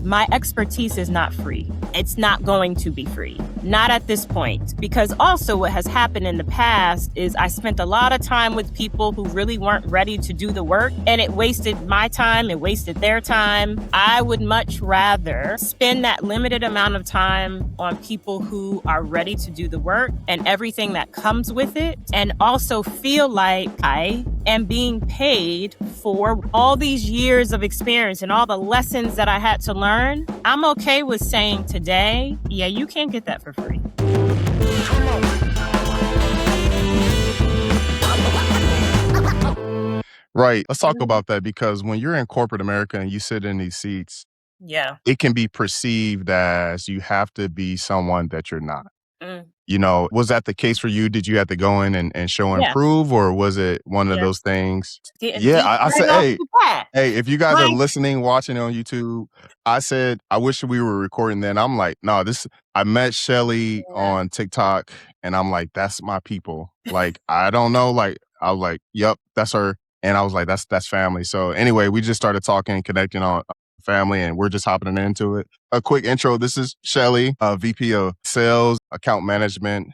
My expertise is not free. It's not going to be free. Not at this point. Because also what has happened in the past is I spent a lot of time with people who really weren't ready to do the work, and it wasted my time, it wasted their time. I would much rather spend that limited amount of time on people who are ready to do the work and everything that comes with it, and also feel like I am being paid for all these years of experience and all the lessons that I had to learn. I'm okay with saying today, yeah, you can't get that for free. Right. Let's talk about that, because when you're in corporate America and you sit in these seats, Yeah. it can be perceived as you have to be someone that you're not. Mm. You know, was that the case for you? Did you have to go in and show and Yeah. prove, or was it one of Yeah. those things? Getting Yeah, deep I right said, off hey, the bat. hey, if you guys are Like, listening, watching on YouTube, I said, I wish we were recording then. I'm like, no, I met Shelley yeah. on TikTok and I'm like, that's my people. Like, I don't know. Like, I was like, yep, that's her. And I was like, that's family. So anyway, we just started talking, connecting on family, and we're just hopping into it. A quick intro. This is Shelley, VP of Sales, Account Management.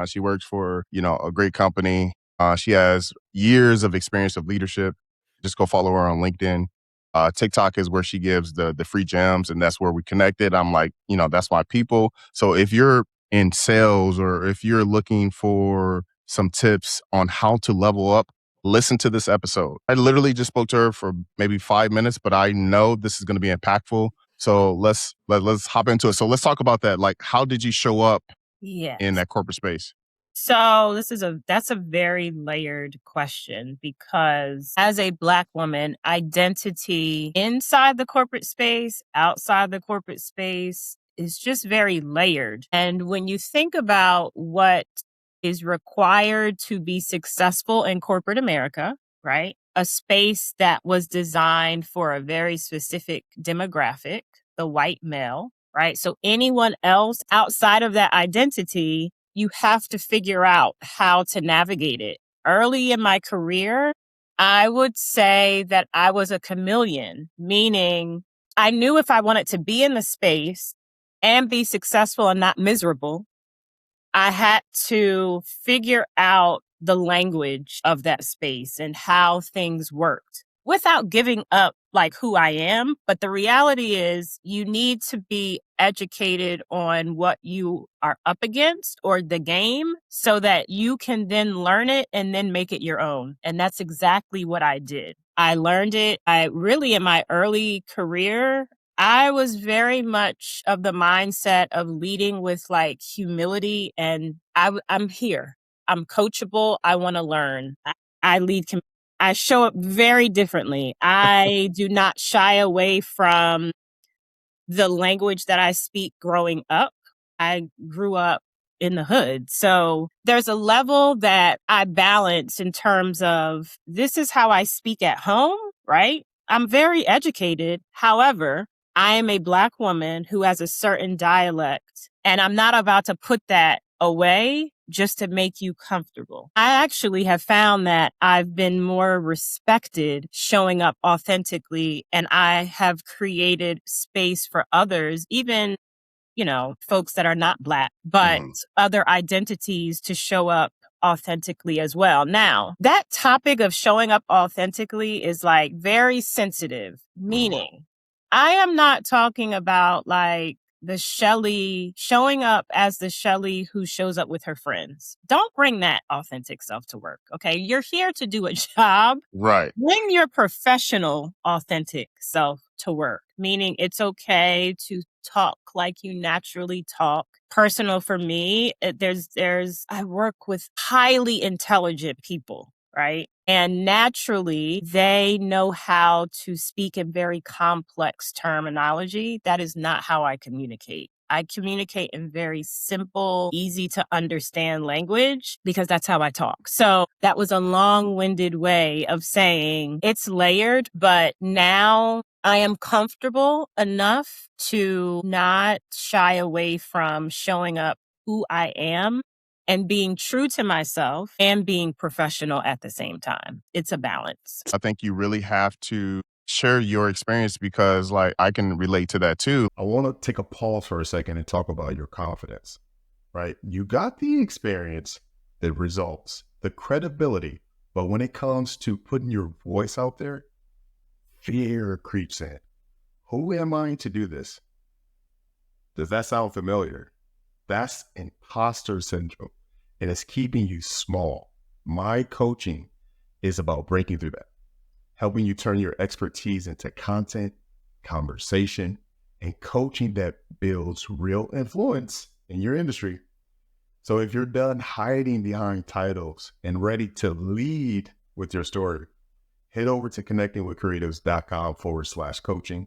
She works for, a great company. She has years of experience of leadership. Just go follow her on LinkedIn. TikTok is where she gives the free gems, and that's where we connected. I'm like, that's my people. So if you're in sales or if you're looking for some tips on how to level up, listen to this episode. I literally just spoke to her for maybe 5 minutes, but I know this is going to be impactful. So let's hop into it. So let's talk about that. Like, how did you show up Yes. in that corporate space? So that's a very layered question, because as a Black woman, identity inside the corporate space, outside the corporate space is just very layered. And when you think about what is required to be successful in corporate America, right? A space that was designed for a very specific demographic, the white male, right? So anyone else outside of that identity, you have to figure out how to navigate it. Early in my career, I would say that I was a chameleon, meaning I knew if I wanted to be in the space and be successful and not miserable, I had to figure out the language of that space and how things worked without giving up like who I am. But the reality is you need to be educated on what you are up against or the game so that you can then learn it and then make it your own. And that's exactly what I did. I learned it. I really, in my early career, I was very much of the mindset of leading with like humility, and I'm here. I'm coachable. I want to learn. I lead. I show up very differently. I do not shy away from the language that I speak growing up. I grew up in the hood. So there's a level that I balance in terms of this is how I speak at home, right? I'm very educated. However, I am a Black woman who has a certain dialect, and I'm not about to put that away just to make you comfortable. I actually have found that I've been more respected showing up authentically, and I have created space for others, even, folks that are not Black, but other identities to show up authentically as well. Now, that topic of showing up authentically is like very sensitive, meaning I am not talking about like the Shelley showing up as the Shelley who shows up with her friends. Don't bring that authentic self to work. Okay. You're here to do a job. Right. Bring your professional, authentic self to work, meaning it's okay to talk like you naturally talk. Personal for me, I work with highly intelligent people, right? And naturally, they know how to speak in very complex terminology. That is not how I communicate. I communicate in very simple, easy to understand language because that's how I talk. So that was a long-winded way of saying it's layered, but now I am comfortable enough to not shy away from showing up who I am and being true to myself and being professional at the same time. It's a balance. I think you really have to share your experience because like I can relate to that too. I want to take a pause for a second and talk about your confidence, right? You got the experience, the results, the credibility, but when it comes to putting your voice out there, fear creeps in. Who am I to do this? Does that sound familiar? That's imposter syndrome, and it's keeping you small. My coaching is about breaking through that, helping you turn your expertise into content, conversation, and coaching that builds real influence in your industry. So if you're done hiding behind titles and ready to lead with your story, head over to connectingwithcreatives.com/coaching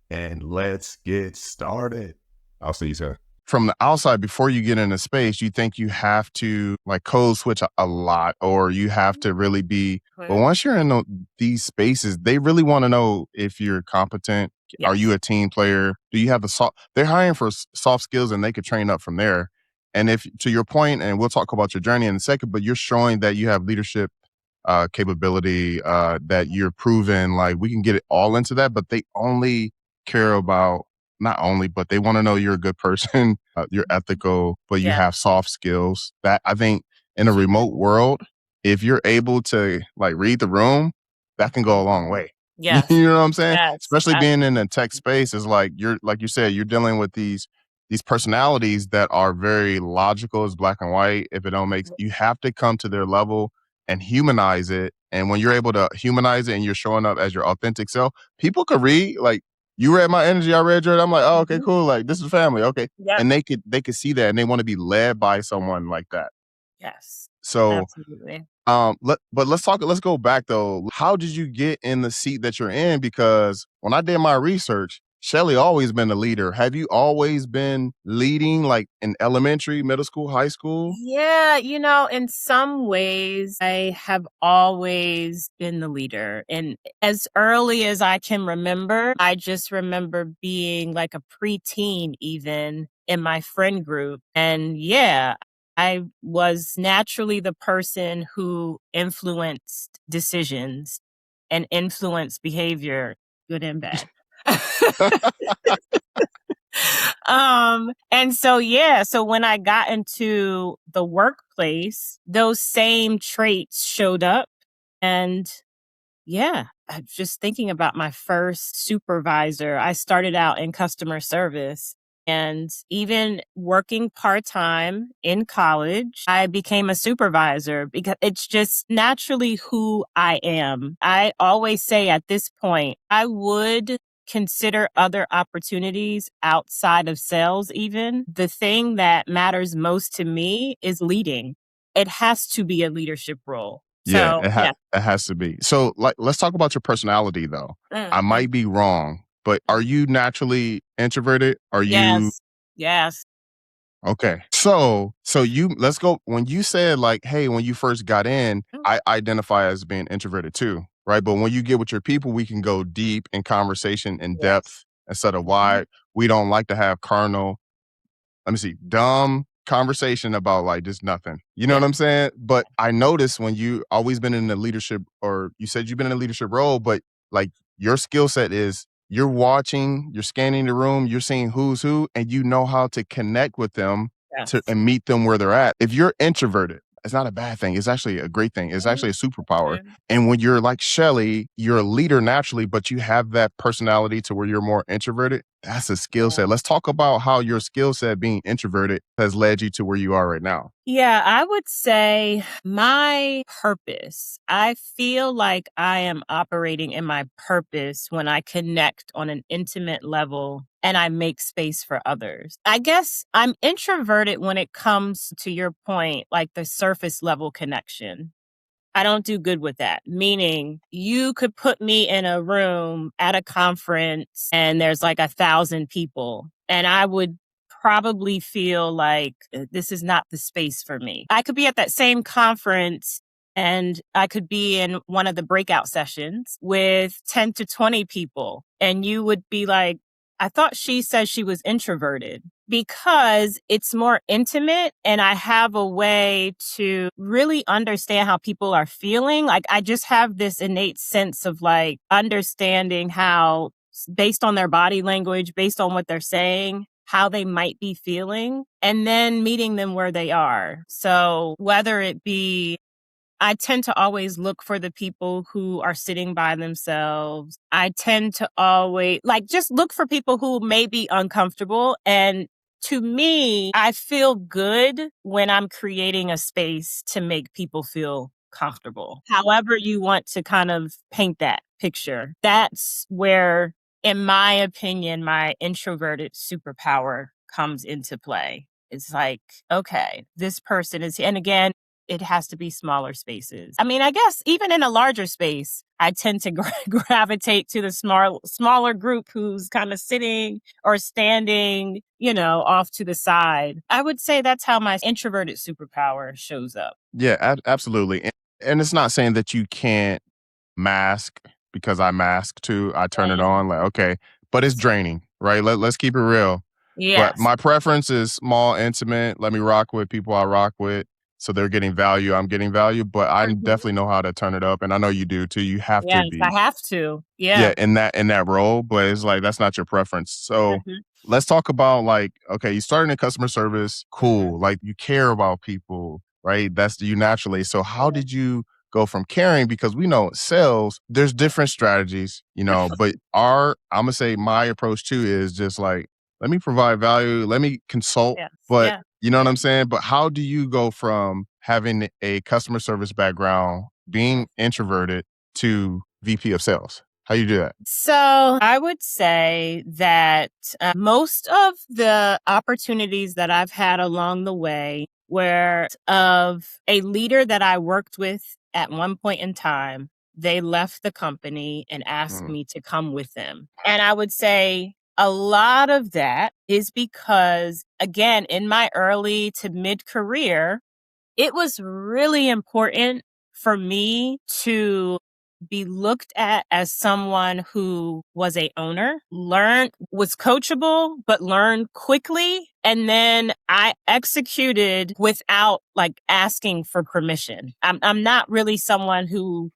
and let's get started. I'll see you soon. From the outside, before you get into space, you think you have to like code switch a lot, or you have to really be. But once you're in these spaces, they really want to know if you're competent. Yes. Are you a team player? Do you have the soft? They're hiring for soft skills, and they could train up from there. And if to your point, and we'll talk about your journey in a second, but you're showing that you have leadership capability, that you're proven. Like we can get it all into that, but they only care about. Not only, but they want to know you're a good person, you're ethical, but you have soft skills. That I think in a remote world, if you're able to like read the room, that can go a long way. Yes. You know what I'm saying? Yes. Especially being in the tech space is like like you said, you're dealing with these personalities that are very logical as black and white. If it don't make, you have to come to their level and humanize it. And when you're able to humanize it and you're showing up as your authentic self, people could read like, you read my energy, I read yours. I'm like, oh, okay, cool. Like this is family. Okay. Yep. And they could see that and they want to be led by someone like that. Yes. So absolutely. Let's go back though. How did you get in the seat that you're in? Because when I did my research, Shelley always been a leader. Have you always been leading like in elementary, middle school, high school? Yeah, in some ways, I have always been the leader. And as early as I can remember, I just remember being like a preteen, even in my friend group. And yeah, I was naturally the person who influenced decisions and influenced behavior, good and bad. And so, yeah, so when I got into the workplace, those same traits showed up. And yeah, I'm just thinking about my first supervisor. I started out in customer service. And even working part time in college, I became a supervisor because it's just naturally who I am. I always say at this point, I would consider other opportunities outside of sales, even. The thing that matters most to me is leading. It has to be a leadership role. Yeah, So, it has to be. So like, let's talk about your personality though. I Mm-hmm. might be wrong, but are you naturally introverted? Are you Yes. okay? So let's go. When you said like, hey, when you first got in, I identify as being introverted too, right? But when you get with your people, we can go deep in conversation in depth instead of wide. We don't like to have carnal, let me see, dumb conversation about like just nothing. You know what I'm saying? But I noticed when you always been in the leadership, or you said you've been in a leadership role, but like your skill set is you're watching, you're scanning the room, you're seeing who's who, and you know how to connect with them and meet them where they're at. If you're introverted, it's not a bad thing. It's actually a great thing. It's actually a superpower. And when you're like Shelley, you're a leader naturally, but you have that personality to where you're more introverted. That's a skill set. Let's talk about how your skill set being introverted has led you to where you are right now. Yeah, I would say my purpose. I feel like I am operating in my purpose when I connect on an intimate level and I make space for others. I guess I'm introverted when it comes to your point, like the surface level connection. I don't do good with that. Meaning, you could put me in a room at a conference and there's like 1,000 people, and I would probably feel like this is not the space for me. I could be at that same conference and I could be in one of the breakout sessions with 10 to 20 people, and you would be like, I thought she said she was introverted because it's more intimate and I have a way to really understand how people are feeling. Like I just have this innate sense of like understanding how, based on their body language, based on what they're saying, how they might be feeling, and then meeting them where they are. So whether it be, I tend to always look for the people who are sitting by themselves. I tend to always just look for people who may be uncomfortable. And to me, I feel good when I'm creating a space to make people feel comfortable. However you want to kind of paint that picture. That's where, in my opinion, my introverted superpower comes into play. It's like, okay, this person is, and again, it has to be smaller spaces. I mean, I guess even in a larger space, I tend to gravitate to the smaller group who's kind of sitting or standing, off to the side. I would say that's how my introverted superpower shows up. Yeah, absolutely. And it's not saying that you can't mask, because I mask too. I turn it on like, okay, but it's draining, right? Let's keep it real. But Yes. my preference is small, intimate. Let me rock with people I rock with. So they're getting value. I'm getting value, but I definitely know how to turn it up. And I know you do too. You have to Yes, I be, have to. Yeah. yeah, in that role, but it's like that's not your preference. So Mhm. let's talk about like, okay, you started in customer service, Mhm. cool. Like you care about people, right? That's you naturally. So how did you go from caring? Because we know sales, there's different strategies, but I'm gonna say my approach too is just like, let me provide value, let me consult, Yes. but Yeah. you know what I'm saying? But how do you go from having a customer service background, being introverted, to VP of sales? How you do that? So I would say that most of the opportunities that I've had along the way were of a leader that I worked with at one point in time. They left the company and asked Mm, me to come with them. And I would say a lot of that is because, again, in my early to mid career, it was really important for me to be looked at as someone who was a owner, was coachable, but learned quickly. And then I executed without asking for permission. I'm not really someone who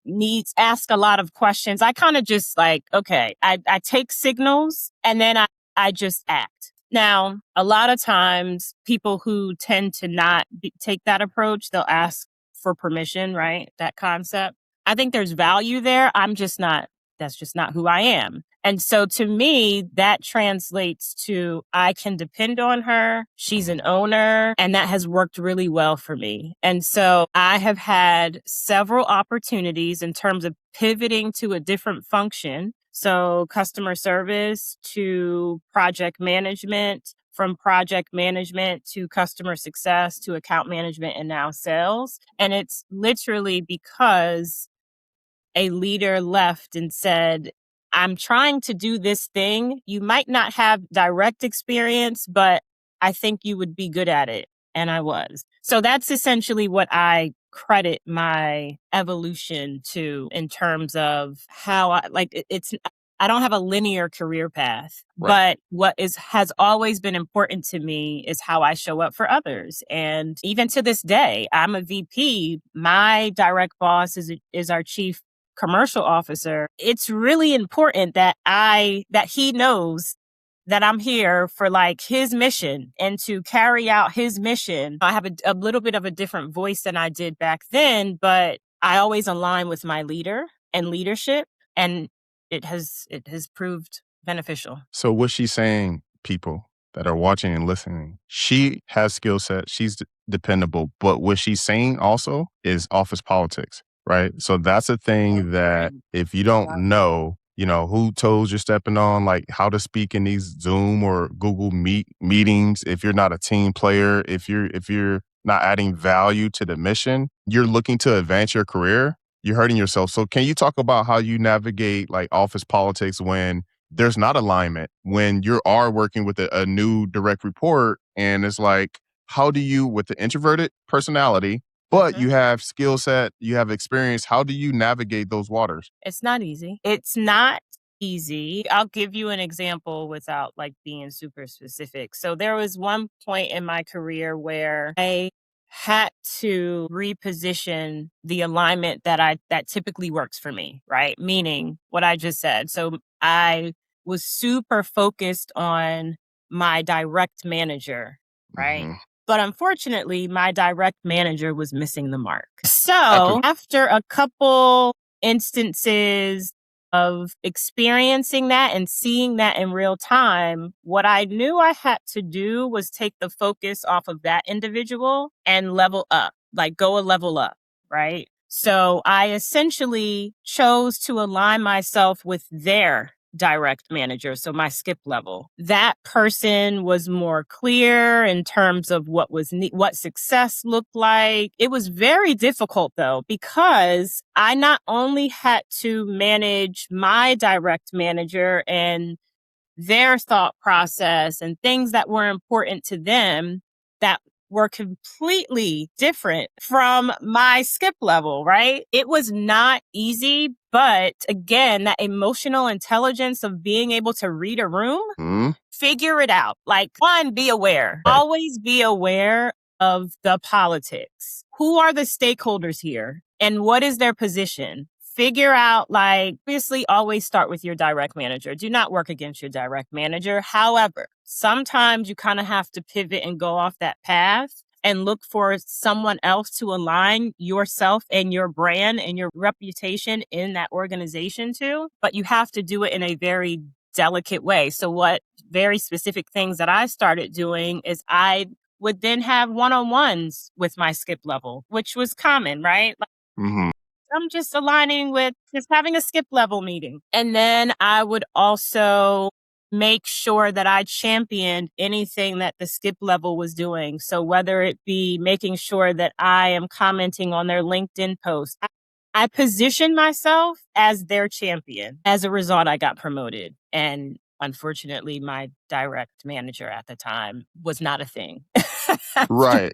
ask a lot of questions. I kind of just okay, I take signals and then I just act. Now, a lot of times people who tend to not take that approach, they'll ask for permission, right? That concept. I think there's value there. That's just not who I am. And so to me, that translates to I can depend on her. She's an owner, and that has worked really well for me. And so I have had several opportunities in terms of pivoting to a different function. So customer service to project management, from project management to customer success to account management and now sales. And it's literally because a leader left and said, I'm trying to do this thing. You might not have direct experience, but I think you would be good at it. And I was. So that's essentially what I credit my evolution to in terms of how I don't have a linear career path, right. but has always been important to me is how I show up for others. And even to this day, I'm a VP. My direct boss is our chief commercial officer. It's really important that he knows that I'm here for his mission and to carry out his mission. I have a little bit of a different voice than I did back then, but I always align with my leader and leadership, and it has proved beneficial. So what she's saying, people that are watching and listening, she has skill set. She's dependable. But what she's saying also is office politics, right? So that's a thing that if you don't know, who toes you're stepping on, like how to speak in these Zoom or Google meetings. If you're not a team player, if you're not adding value to the mission, you're looking to advance your career, you're hurting yourself. So can you talk about how you navigate like office politics when there's not alignment, when you are working with a new direct report, and it's like, how do you, with the introverted personality, but you have skill set, you have experience, how do you navigate those waters? It's not easy. It's not easy. I'll give you an example without like being super specific. So there was one point in my career where I had to reposition the alignment that typically works for me, right? Meaning what I just said. So I was super focused on my direct manager, right? Mm-hmm. But unfortunately, my direct manager was missing the mark. After, So after a couple instances of experiencing that and seeing that in real time, what I knew I had to do was take the focus off of that individual and level up, like go a level up, right? So I essentially chose to align myself with their direct manager, so my skip level. That person was more clear in terms of what success looked like. It was very difficult though, because I not only had to manage my direct manager and their thought process and things that were important to them that were completely different from my skip level, right? It was not easy, but again, that emotional intelligence of being able to read a room, mm, figure it out. Like, one, be aware. right. Always be aware of the politics. Who are the stakeholders here? And what is their position? Figure out, like, obviously, always start with your direct manager. Do not work against your direct manager. However, sometimes you kind of have to pivot and go off that path and look for someone else to align yourself and your brand and your reputation in that organization to. But you have to do it in a very delicate way. So what very specific things that I started doing is I would then have one-on-ones with my skip level, which was common, right? Like, Mm-hmm. I'm just aligning with just having a skip level meeting. And then I would also make sure that I championed anything that the skip level was doing. So whether it be making sure that I am commenting on their LinkedIn post, I positioned myself as their champion. As a result, I got promoted. And unfortunately, my direct manager at the time was not a thing. Right.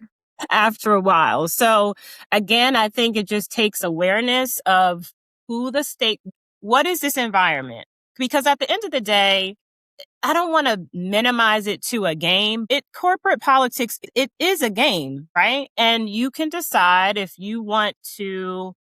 After a while. So again, I think it just takes awareness of what is this environment? Because at the end of the day, I don't want to minimize it to a game. Corporate politics, it is a game, right? And you can decide if you want to,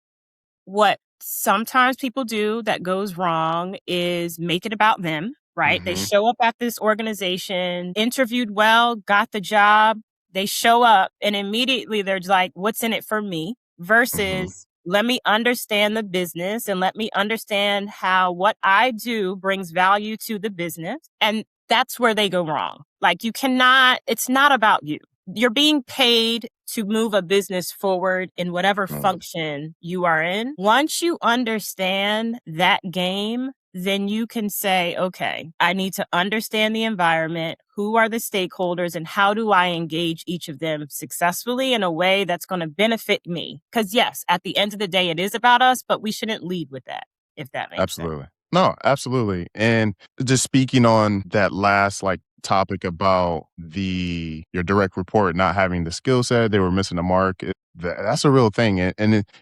what sometimes people do that goes wrong is make it about them, right? They Mm-hmm. show up at this organization, interviewed well, got the job. They show up and immediately they're like, what's in it for me? Mm-hmm. Versus let me understand the business and let me understand how what I do brings value to the business. And that's where they go wrong. Like, it's not about you. You're being paid to move a business forward in whatever Mm, function you are in. Once you understand that game, then you can say, okay, I need to understand the environment. Who are the stakeholders and how do I engage each of them successfully in a way that's going to benefit me? Because yes, at the end of the day, it is about us, but we shouldn't lead with that, if that makes sense. absolutely. No, absolutely. And just speaking on that last like topic about your direct report not having the skill set, they were missing the mark. That's a real thing.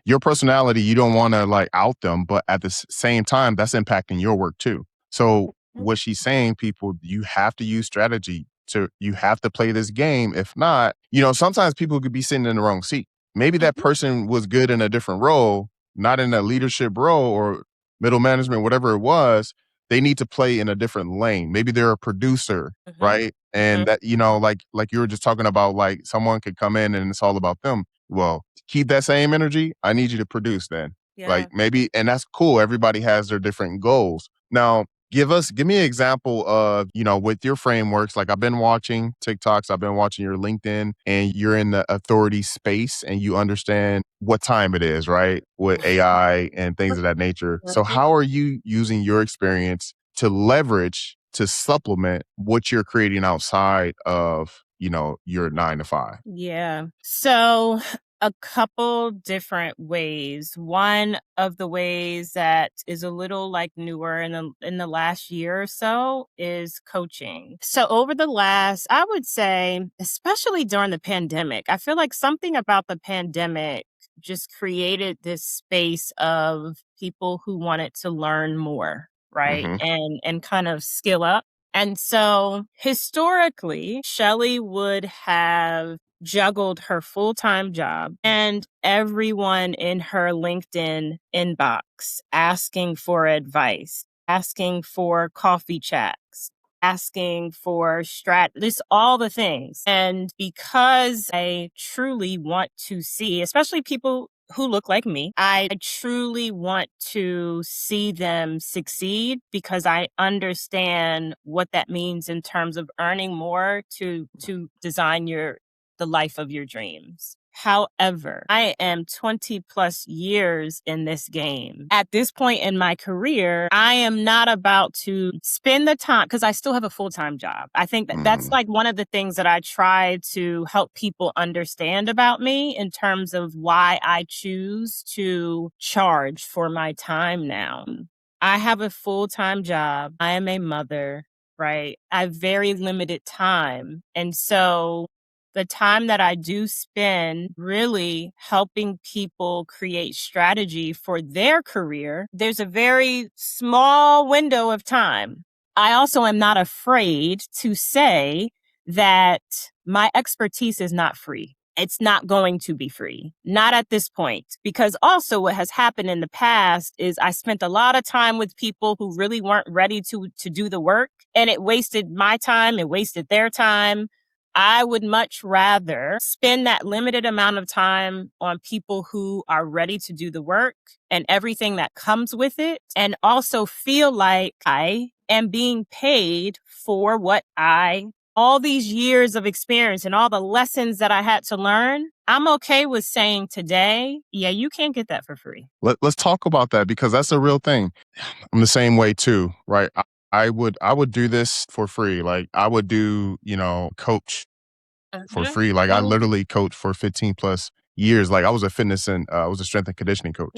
Your personality, you don't want to like out them, but at the same time, that's impacting your work too. So what she's saying, people, you have to use strategy you have to play this game. If not, sometimes people could be sitting in the wrong seat. Maybe that Mhm, person was good in a different role, not in a leadership role or middle management, whatever it was. They need to play in a different lane. Maybe they're a producer, mhm, right? And mhm. that, like you were just talking about, like someone could come in and it's all about them. Well, to keep that same energy, I need you to produce then. Yeah. Like maybe, and that's cool. Everybody has their different goals. Now, give me an example of, with your frameworks. Like I've been watching TikToks, I've been watching your LinkedIn, and you're in the authority space and you understand what time it is, right? With AI and things of that nature. So Mhm. how are you using your experience to leverage to supplement what you're creating outside of, your 9 to 5? Yeah. So a couple different ways. One of the ways that is a little like newer in the last year or so is coaching. So over the last, I would say, especially during the pandemic, I feel like something about the pandemic just created this space of people who wanted to learn more. right? And kind of skill up. And so historically, Shelley would have juggled her full-time job and everyone in her LinkedIn inbox asking for advice, asking for coffee chats, asking for just all the things. And because I truly want to see, especially people who look like me, I truly want to see them succeed because I understand what that means in terms of earning more to design the life of your dreams. However, I am 20 plus years in this game. At this point in my career, I am not about to spend the time because I still have a full-time job. I think that that's like one of the things that I try to help people understand about me in terms of why I choose to charge for my time now. I have a full-time job. I am a mother, right? I have very limited time. And so the time that I do spend really helping people create strategy for their career, there's a very small window of time. I also am not afraid to say that my expertise is not free. It's not going to be free, not at this point, because also what has happened in the past is I spent a lot of time with people who really weren't ready to do the work, and it wasted my time, it wasted their time. I would much rather spend that limited amount of time on people who are ready to do the work and everything that comes with it, and also feel like I am being paid for all these years of experience and all the lessons that I had to learn. I'm okay with saying today, yeah, you can't get that for free. Let's talk about that because that's a real thing. I'm the same way too, right? I would do this for free. Like I would do, coach for free. Like I literally coached for 15 plus years. Like I was a fitness and I was a strength and conditioning coach.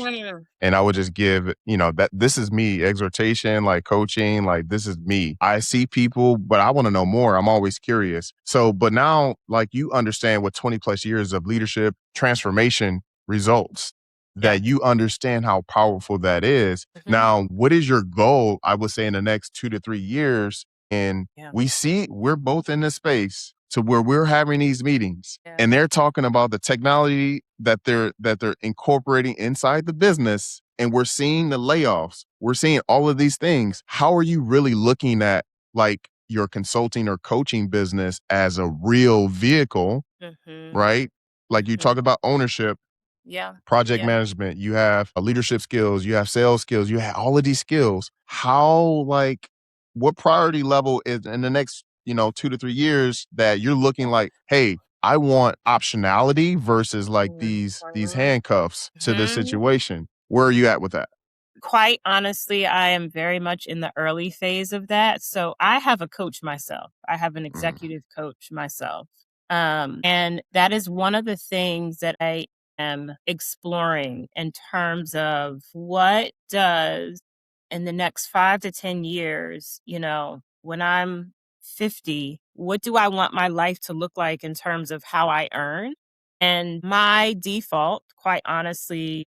And I would just give, that this is me, exhortation, like coaching, like this is me. I see people, but I want to know more. I'm always curious. So, but now like you understand what 20 plus years of leadership transformation results, that you understand how powerful that is. Now, what is your goal? I would say in the next 2 to 3 years. And we see we're both in this space to where we're having these meetings and they're talking about the technology that they're incorporating inside the business, and we're seeing the layoffs. We're seeing all of these things. How are you really looking at like your consulting or coaching business as a real vehicle, right? Like you talk about ownership, project management, you have leadership skills, you have sales skills, you have all of these skills. How, like, what priority level is in the next, 2 to 3 years that you're looking like, hey, I want optionality versus like these handcuffs to this situation. Where are you at with that? Quite honestly, I am very much in the early phase of that. So I have a coach myself. I have an executive coach myself. And that is one of the things that I am exploring in terms of what does in the next 5 to 10 years, when I'm 50, what do I want my life to look like in terms of how I earn? And my default, quite honestly,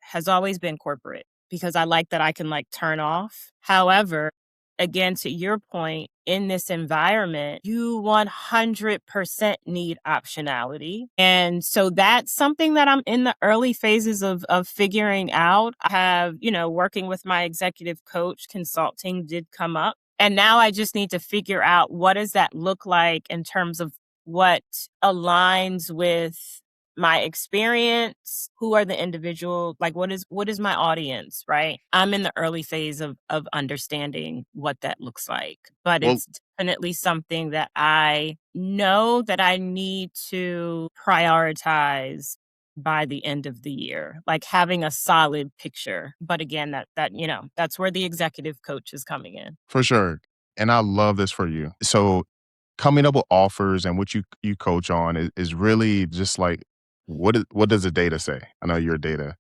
has always been corporate because I like that I can like turn off. However, again, to your point, in this environment, you 100% need optionality. And so that's something that I'm in the early phases of figuring out. I have, working with my executive coach, consulting did come up. And now I just need to figure out what does that look like in terms of what aligns with my experience, who are the individual, like what is my audience, right? I'm in the early phase of understanding what that looks like, but Well, it's definitely something that I know that I need to prioritize by the end of the year, like having a solid picture. But again, that's where the executive coach is coming in. for sure. And I love this for you. So coming up with offers and what you coach on is really just like, what does the data say? I know you're a data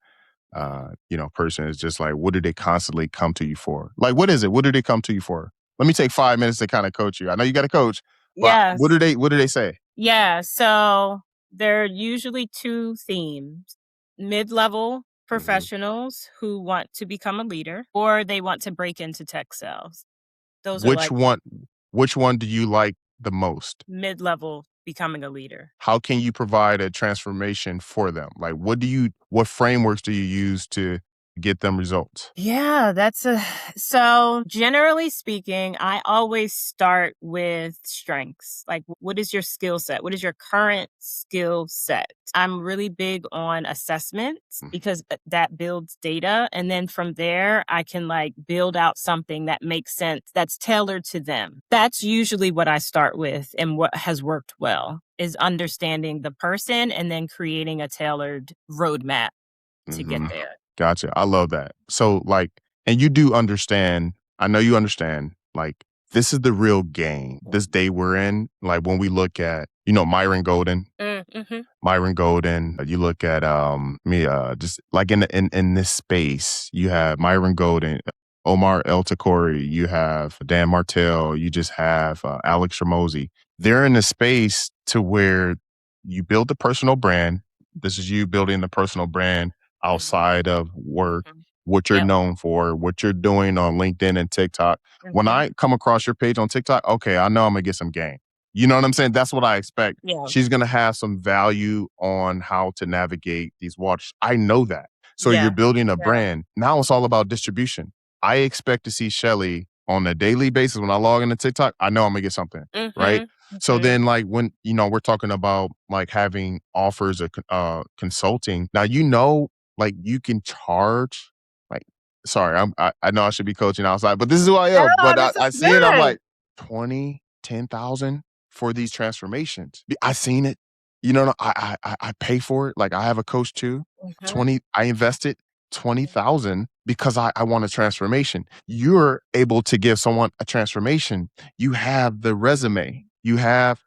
person. Is just like, what do they constantly come to you for? Like, what is it? What do they come to you for? Let me take 5 minutes to kind of coach you. I know you got a coach, but Yes. what do they say? Yeah. So there are usually two themes: mid-level Professionals who want to become a leader or they want to break into tech sales. Those are Which like one do you like the most? mid-level becoming a leader. How can you provide a transformation for them? Like, what frameworks do you use to get them results? Yeah, so generally speaking, I always start with strengths. Like, what is your skill set? What is your current skill set? I'm really big on assessments because that builds data. And then from there, I can like build out something that makes sense, that's tailored to them. That's usually what I start with and what has worked well is understanding the person and then creating a tailored roadmap to get Mhm. there. Gotcha. I love that. So, like, and you do understand, I know you understand, like, this is the real game, this day we're in. Like, when we look at, Myron Golden, Mm-hmm. you look at just like in this space, you have Myron Golden, Omar El Takori, you have Dan Martell, you just have Alex Ramosi. They're in a space to where you build the personal brand. This is you building the personal brand outside of work, Mhm. what you're Yep. known for, what you're doing on LinkedIn and TikTok. When Mhm. I come across your page on TikTok, okay, I know I'm gonna get some game. You know what I'm saying? That's what I expect. Yeah. She's gonna have some value on how to navigate these waters. I know that. So you're Yeah. building a Yeah. brand. Now it's all about distribution. I expect to see Shelley on a daily basis. When I log into TikTok, I know I'm gonna get something, right? Mhm. So Mhm. then, like, when we're talking about like having offers of consulting. Now, like, you can charge. Like, sorry, I know I should be coaching outside, but this is who I am. No, But this I is see it. I'm good. like 20, 10,000 for these transformations. I seen it. I pay for it. Like, I have a coach too. Mhm. I invested 20,000 because I want a transformation. You're able to give someone a transformation. You have the resume. You have,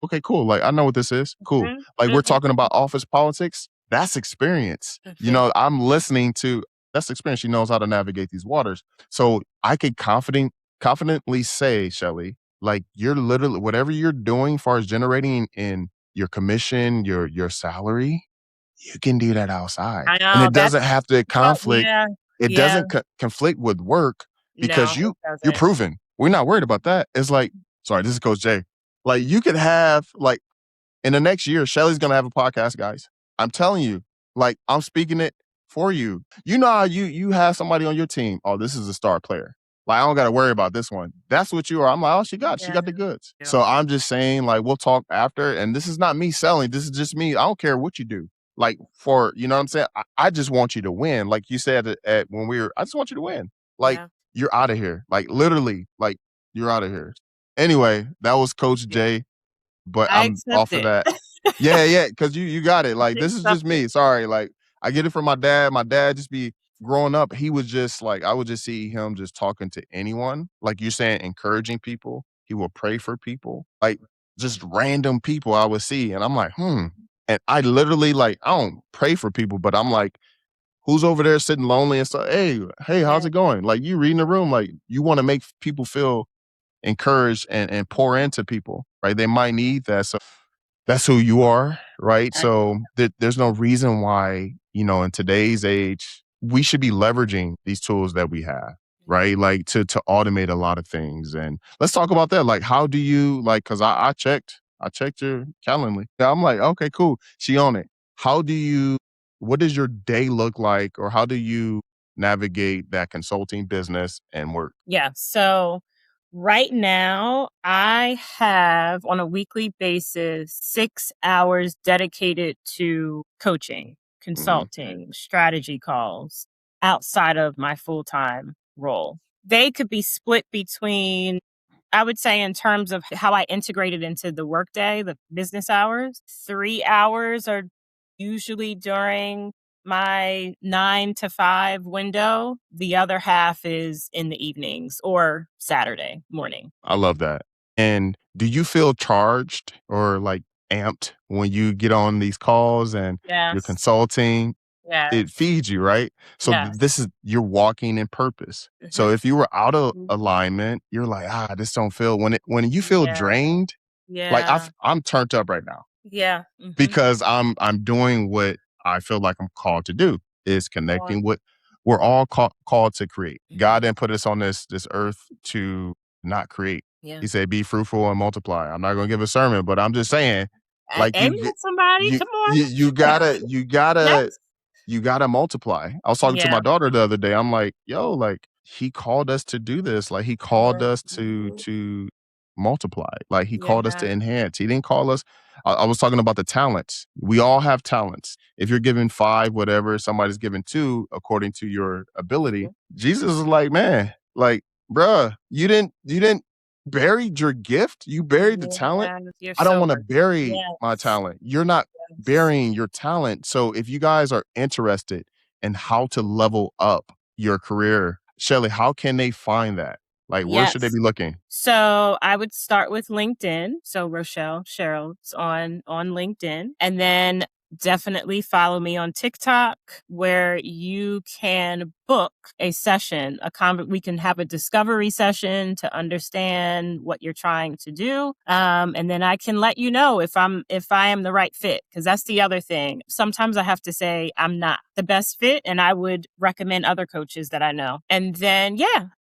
okay, cool. Like, I know what this is. Cool. Mhm. Like, we're Mhm. talking about office politics. That's experience. Mhm. I'm listening to, that's experience. She knows how to navigate these waters. So I could confidently say, Shelley, like, you're literally, whatever you're doing as far as generating in your commission, your salary, you can do that outside. I And know, it that's doesn't have to well, conflict. yeah. It Yeah. doesn't conflict with work No, because it you're doesn't. proven. We're not worried about that. It's like, sorry, this is Coach Jay. Like, you could have, like, in the next year, Shelly's gonna have a podcast, guys. I'm telling you, like, I'm speaking it for you. You know how you have somebody on your team. Oh, this is a star player. Like, I don't gotta worry about this one. That's what you are. I'm like, oh, she Yeah. got the goods. Yeah. So I'm just saying, like, we'll talk after. And this is not me selling. This is just me. I don't care what you do. Like, for, you know what I'm saying? I just want you to win. Like you said when I just want you to win. Like, Yeah. you're out of here. Like, literally, like, you're out of here. Anyway, that was Coach Yeah. Jay, but I I'm accept off of it. that. Yeah, yeah, because you got it. I Like, this is accept just it. me. Sorry. Like, I get it from my dad. My dad just be growing up, he was just like, I would just see him just talking to anyone. Like you're saying, encouraging people. He will pray for people. Like, just random people I would see. And I'm like, hmm. And I literally, like, I don't pray for people, but I'm like, who's over there sitting lonely and stuff? Hey, how's Yeah. it going? Like, you reading the room, like, you want to make people feel encouraged and pour into people, right? They might need that. So that's who you are, right? I So there's no reason why, in today's age, we should be leveraging these tools that we have, right? Like, to automate a lot of things. And let's talk about that. Like, how do you, like, because I checked your Calendly. Yeah, I'm like, okay, cool. She on it. What does your day look like, or how do you navigate that consulting business and work? Yeah. So right now, I have on a weekly basis 6 hours dedicated to coaching, Mhm. consulting, strategy calls outside of my full time role. They could be split between, I would say, in terms of how I integrate it into the workday, the business hours, 3 hours are usually during my 9 to 5 window. The other half is in the evenings or Saturday morning. I love that. And do you feel charged or like amped when you get on these calls and you're Yes. consulting? It Yes. feeds you, right? So Yes. this is, you're walking in purpose. So Mhm. if you were out of Mhm. alignment, you're like, this don't feel, when you feel Yeah. drained, like, Yeah. I'm turned up right now Yeah. Mhm. because I'm doing what I feel like I'm called to do. is connecting with. We're all called to create. God didn't put us on this earth to not create. Yeah. He said, "Be fruitful and multiply." I'm not going to give a sermon, but I'm just saying, like Amen, somebody. you Come on. you gotta Yes. you gotta multiply. I was talking to my Yeah. daughter the other day. I'm like, yo, like he called us to do this. Like he called us to multiply. Like he called us to Yeah. enhance. He didn't call us. I was talking about the talents. We all have talents. If you're given 5, whatever, somebody's given 2 according to your ability. Jesus is like, man, like, bruh, you didn't buried your gift. You buried the talent. Yeah, you're I don't so want to right. bury my Yes. talent. You're not Yes. burying your talent. So if you guys are interested in how to level up your career, Shelley, how can they find that? Like, where should they Yes. be looking? So I would start with LinkedIn. So Rochelle Shearlds on LinkedIn, and then definitely follow me on TikTok, where you can book a session. We can have a discovery session to understand what you're trying to do, and then I can let you know if I am the right fit. Because that's the other thing. Sometimes I have to say I'm not the best fit, and I would recommend other coaches that I know. And then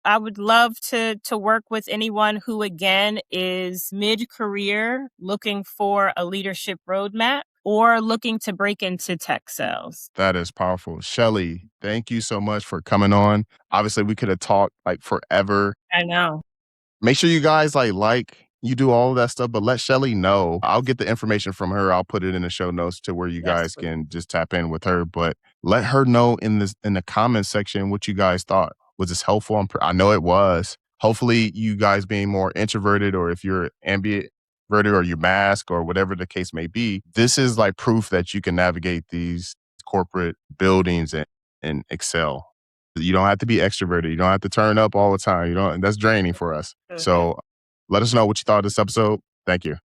I would love to work with anyone who, again, is mid-career looking for a leadership roadmap or looking to break into tech sales. That is powerful. Shelley, thank you so much for coming on. Obviously, we could have talked like forever. I know. Make sure you guys you do all of that stuff, but let Shelley know. I'll get the information from her. I'll put it in the show notes to where you Yes, guys please. can just tap in with her. But let her know in the comment section what you guys thought. Was this helpful? I know it was. Hopefully, you guys being more introverted, or if you're ambivert or you mask or whatever the case may be, this is like proof that you can navigate these corporate buildings and excel. You don't have to be extroverted. You don't have to turn up all the time. That's draining for us. So let us know what you thought of this episode. Thank you.